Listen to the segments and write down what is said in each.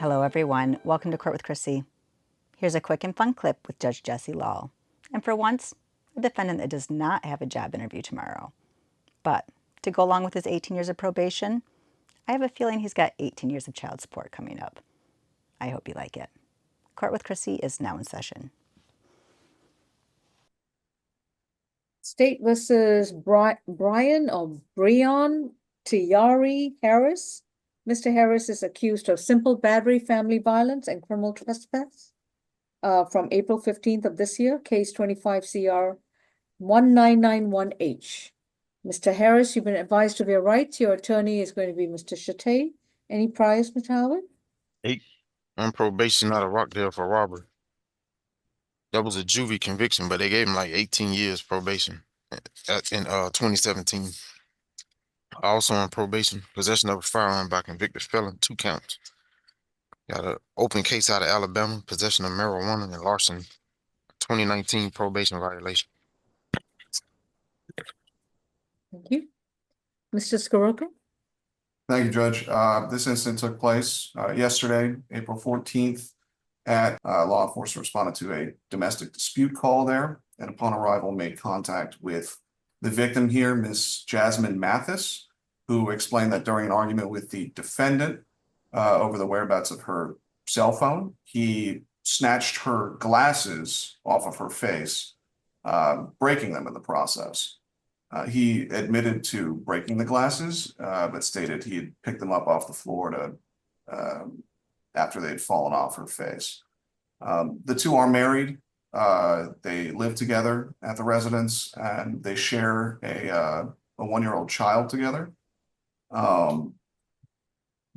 Hello, everyone. Welcome to Court with Krissy. Here's a quick and fun clip with Judge Jessy Lall. And for once, a defendant that does not have a job interview tomorrow. But to go along with his 18 years of probation, I have a feeling he's got 18 years of child support coming up. I hope you like it. Court with Krissy is now in session. State versus Brian Tiari Harris. Mr. Harris is accused of simple battery, family violence, and criminal trespass from April 15th of this year, case 25 CR 1991H. Mr. Harris, you've been advised of your rights. Your attorney is going to be Mr. Chate. Any priors, Mr. Howard? 8 on probation out of Rockdale for robbery. That was a juvie conviction, but they gave him like 18 years probation in 2017. Also on probation, possession of a firearm by convicted felon, 2 counts. Got an open case out of Alabama, possession of marijuana and larceny, 2019 probation violation. Thank you. Mr. Scirocco? Thank you, Judge. This incident took place yesterday, April 14th, at law enforcement responded to a domestic dispute call there, and upon arrival made contact with the victim here, Miss Jasmine Mathis, who explained that during an argument with the defendant over the whereabouts of her cell phone, he snatched her glasses off of her face, breaking them in the process. He admitted to breaking the glasses, but stated he had picked them up off the floor after they had fallen off her face. The two are married. They live together at the residence, and they share a 1-year-old child together.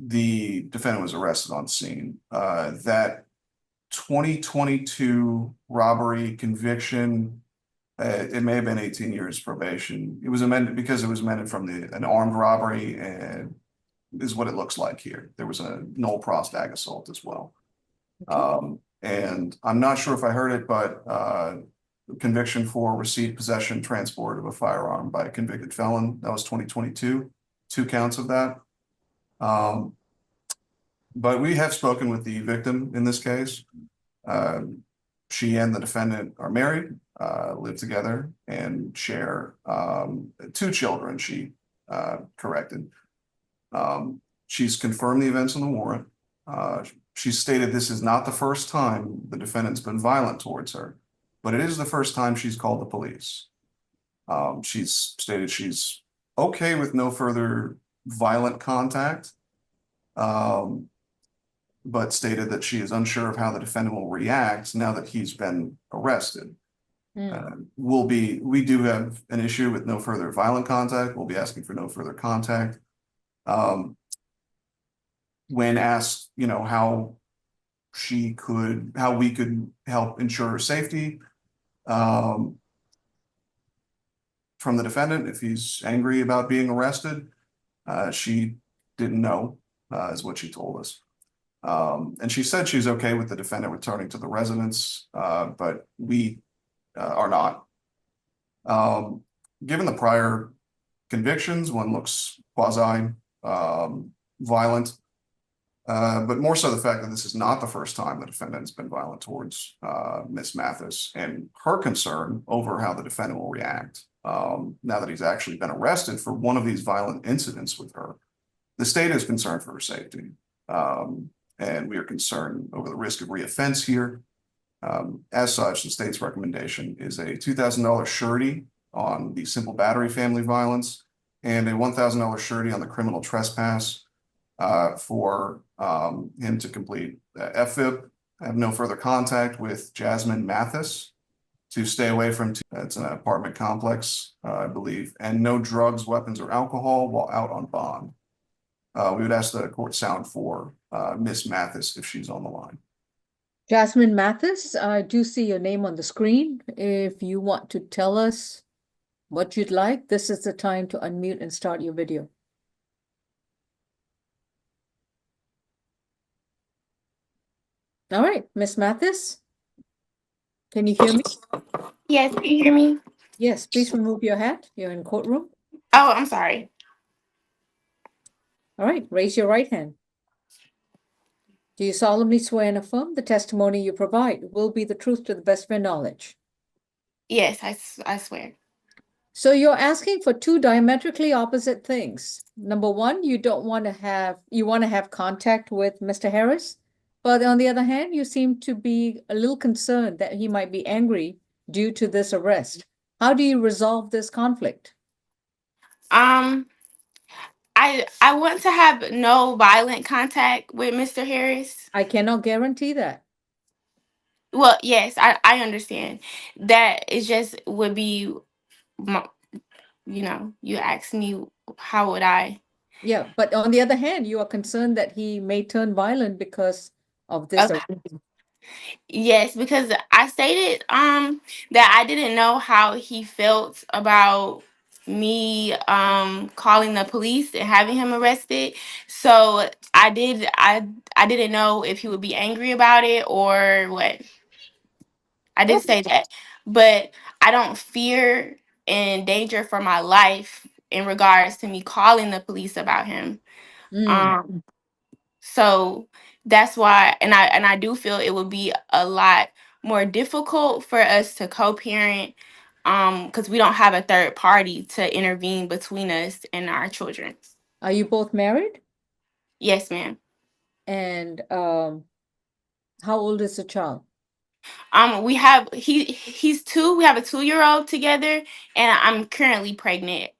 The defendant was arrested on scene. That 2022 robbery conviction, it may have been 18 years probation. It was amended because it was amended from an armed robbery, and is what it looks like here. There was a Noel Prost bag assault as well. And I'm not sure if I heard it, but conviction for receipt, possession, transport of a firearm by a convicted felon. That was 2022, 2 counts of that. But we have spoken with the victim in this case. She and the defendant are married, live together, and share 2 children, she corrected. She's confirmed the events on the warrant. She stated this is not the first time the defendant's been violent towards her, but it is the first time she's called the police. She's stated she's okay with no further violent contact, but stated that she is unsure of how the defendant will react now that he's been arrested. We do have an issue with no further violent contact. We'll be asking for no further contact. When asked, how we could help ensure her safety from the defendant, if he's angry about being arrested, she didn't know, is what she told us. And she said she's okay with the defendant returning to the residence, but we are not. Given the prior convictions, one looks quasi violent, but more so the fact that this is not the first time the defendant has been violent towards Miss Mathis, and her concern over how the defendant will react now that he's actually been arrested for one of these violent incidents with her. The state is concerned for her safety, and we are concerned over the risk of reoffense here. As such, the state's recommendation is a $2,000 surety on the simple battery family violence and a $1,000 surety on the criminal trespass for him to complete FFIP, have no further contact with Jasmine Mathis, to stay away from, it's an apartment complex, I believe, and no drugs, weapons, or alcohol while out on bond. We would ask the court sound for Miss Mathis if she's on the line. Jasmine Mathis, I do see your name on the screen. If you want to tell us what you'd like, this is the time to unmute and start your video. All right, Miss Mathis, can you hear me? Yes, can you hear me? Yes, please remove your hat. You're in courtroom. Oh, I'm sorry. All right, raise your right hand. Do you solemnly swear and affirm the testimony you provide will be the truth to the best of your knowledge? Yes, I swear. So you're asking for two diametrically opposite things. Number one, you want to have contact with Mr. Harris, but on the other hand, you seem to be a little concerned that he might be angry due to this arrest. How do you resolve this conflict? Um, I want to have no violent contact with Mr. Harris. I cannot guarantee that. Well, yes, I understand. That is just would be my, you asked me how would I. Yeah, but on the other hand, you are concerned that he may turn violent because of this Okay. arrest. Yes, because I stated that I didn't know how he felt about me calling the police and having him arrested. So I didn't know if he would be angry about it or what. I did say that. But I don't fear and danger for my life in regards to me calling the police about him. Mm. Um so that's why, and I do feel it would be a lot more difficult for us to co-parent, because we don't have a third party to intervene between us and our children. Are you both married? Yes, ma'am. And how old is the child? We have he's 2. We have a 2-year-old together, and I'm currently pregnant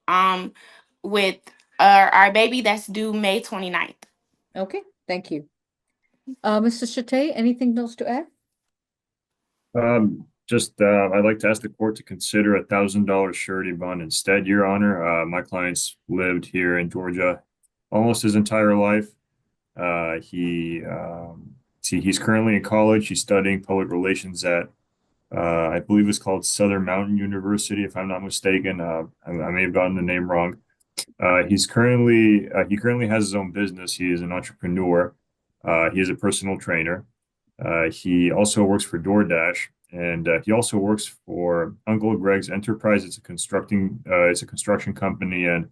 with our baby that's due May 29th. Okay, thank you. Mr. Chate, anything else to add? I'd like to ask the court to consider $1,000 surety bond instead, Your Honor. My client's lived here in Georgia almost his entire life. He's currently in college. He's studying public relations at, I believe it's called Southern Mountain University, if I'm not mistaken. I may have gotten the name wrong. He currently has his own business. He is an entrepreneur. He is a personal trainer. He also works for DoorDash, and he also works for Uncle Greg's Enterprise. It's a construction company, and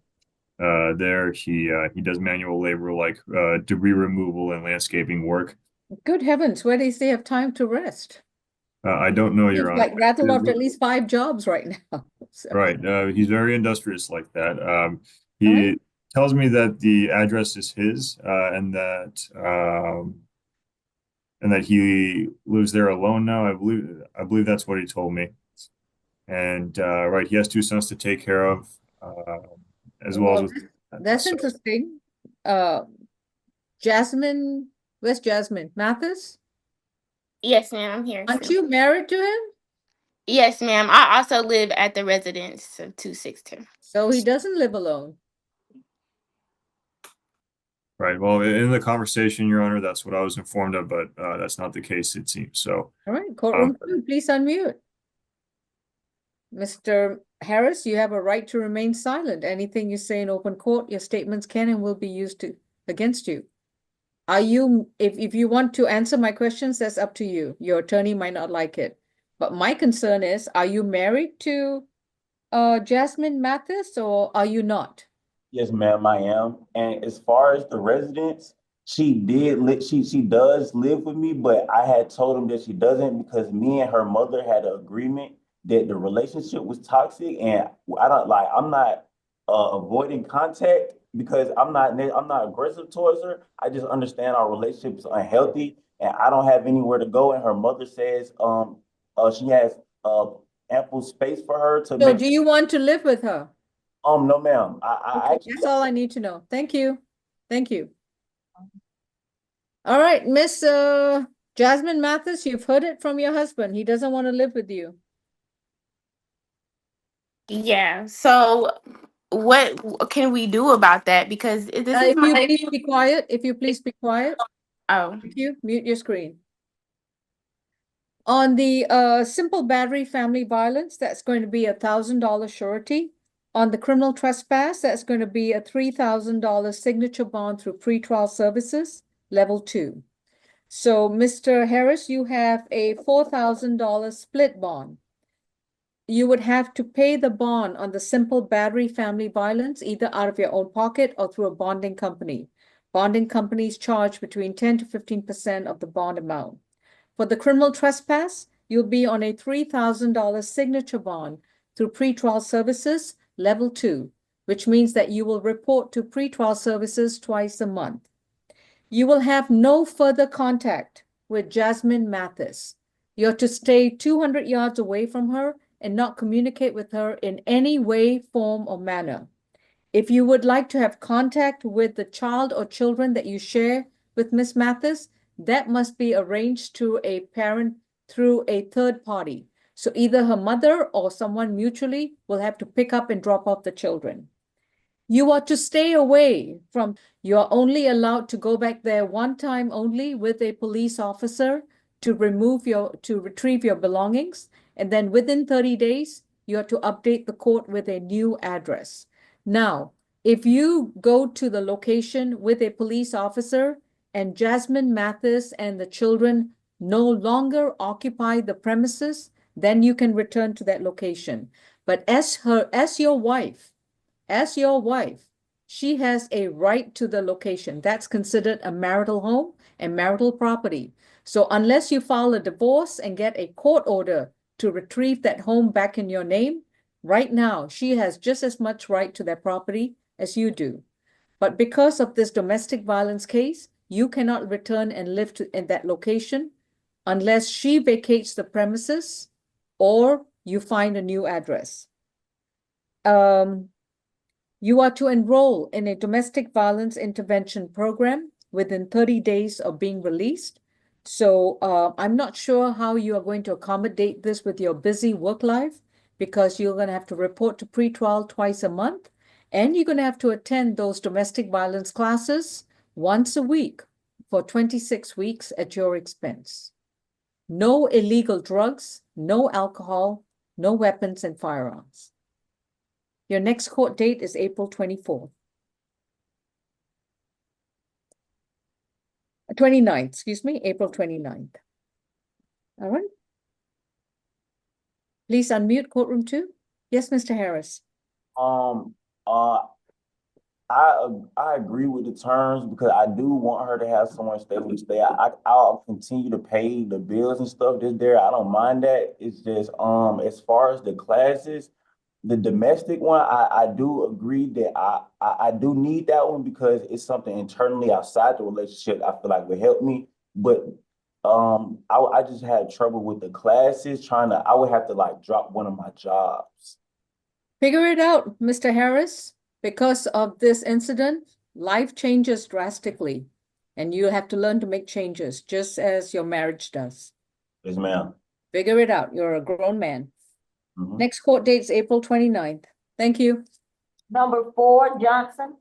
there he does manual labor like debris removal and landscaping work. Good heavens, where does he have time to rest? I don't know, He's Your Honor. like rattled off at least 5 jobs right now. So, Right. He's very industrious like that. all He right. tells me that the address is his, and that he lives there alone now. I believe that's what he told me. And right, he has 2 sons to take care of, as well Well, as with that's so, interesting. Jasmine, where's Jasmine? Mathis? Yes, ma'am. I'm here. Aren't So. you married to him? Yes, ma'am. I also live at the residence of 262. So he doesn't live alone. right. Well, in the conversation, Your Honor, that's what I was informed of, but that's not the case, it seems. So, All right, courtroom 2, please unmute. Mr. Harris, you have a right to remain silent. Anything you say in open court, your statements can and will be used against you. If you want to answer my questions, that's up to you. Your attorney might not like it. But my concern is, are you married to Jasmine Mathis or are you not? Yes, ma'am, I am. And as far as the residence, she does live with me, but I had told him that she doesn't because me and her mother had an agreement that the relationship was toxic, and I'm not avoiding contact because I'm not aggressive towards her. I just understand our relationship is unhealthy, and I don't have anywhere to go. And her mother says she has ample space for her to So make. do you want to live with her? No, ma'am. Okay, that's all I need to know. Thank you. Thank you. All right, Miss Jasmine Mathis, you've heard it from your husband. He doesn't want to live with you. Yeah. So what can we do about that? Because this is If you my please be quiet, if you please be quiet. oh. Thank you. Mute your screen. On the simple battery family violence, that's going to be $1,000 surety. On the criminal trespass, that's going to be a $3,000 signature bond through pretrial services, level 2. So, Mr. Harris, you have a $4,000 split bond. You would have to pay the bond on the simple battery family violence, either out of your own pocket or through a bonding company. Bonding companies charge between 10 to 15% of the bond amount. For the criminal trespass, you'll be on a $3,000 signature bond through pretrial services level 2, which means that you will report to pretrial services twice a month. You will have no further contact with Jasmine Mathis. You're to stay 200 yards away from her and not communicate with her in any way, form, or manner. If you would like to have contact with the child or children that you share with Miss Mathis, that must be arranged to a parent through a third party. So either her mother or someone mutually will have to pick up and drop off the children. You are to stay away from, you are only allowed to go back there one time only with a police officer to retrieve your belongings. And then within 30 days, you are to update the court with a new address. Now, if you go to the location with a police officer and Jasmine Mathis and the children no longer occupy the premises, then you can return to that location. But as your wife, she has a right to the location. That's considered a marital home and marital property. So unless you file a divorce and get a court order to retrieve that home back in your name, right now, she has just as much right to that property as you do. But because of this domestic violence case, you cannot return and live in that location unless she vacates the premises or you find a new address. You are to enroll in a domestic violence intervention program within 30 days of being released. So I'm not sure how you are going to accommodate this with your busy work life, because you're going to have to report to pretrial twice a month, and you're going to have to attend those domestic violence classes once a week for 26 weeks at your expense. No illegal drugs, no alcohol, no weapons and firearms. Your next court date is April 24th. 29th, excuse me, April 29th. All right. Please unmute courtroom 2. Yes, Mr. Harris. I agree with the terms because I do want her to have somewhere stable to stay. I'll continue to pay the bills and stuff that's there. I don't mind that. It's just as far as the classes, the domestic one, I do agree that I do need that one because it's something internally outside the relationship I feel like would help me. But I just had trouble with the classes I would have to like drop one of my jobs. Figure it out, Mr. Harris. Because of this incident, life changes drastically, and you have to learn to make changes just as your marriage does. Yes, ma'am. Figure it out. You're a grown man. Mhm. Next court date is April 29th. Thank you. Number 4, Johnson.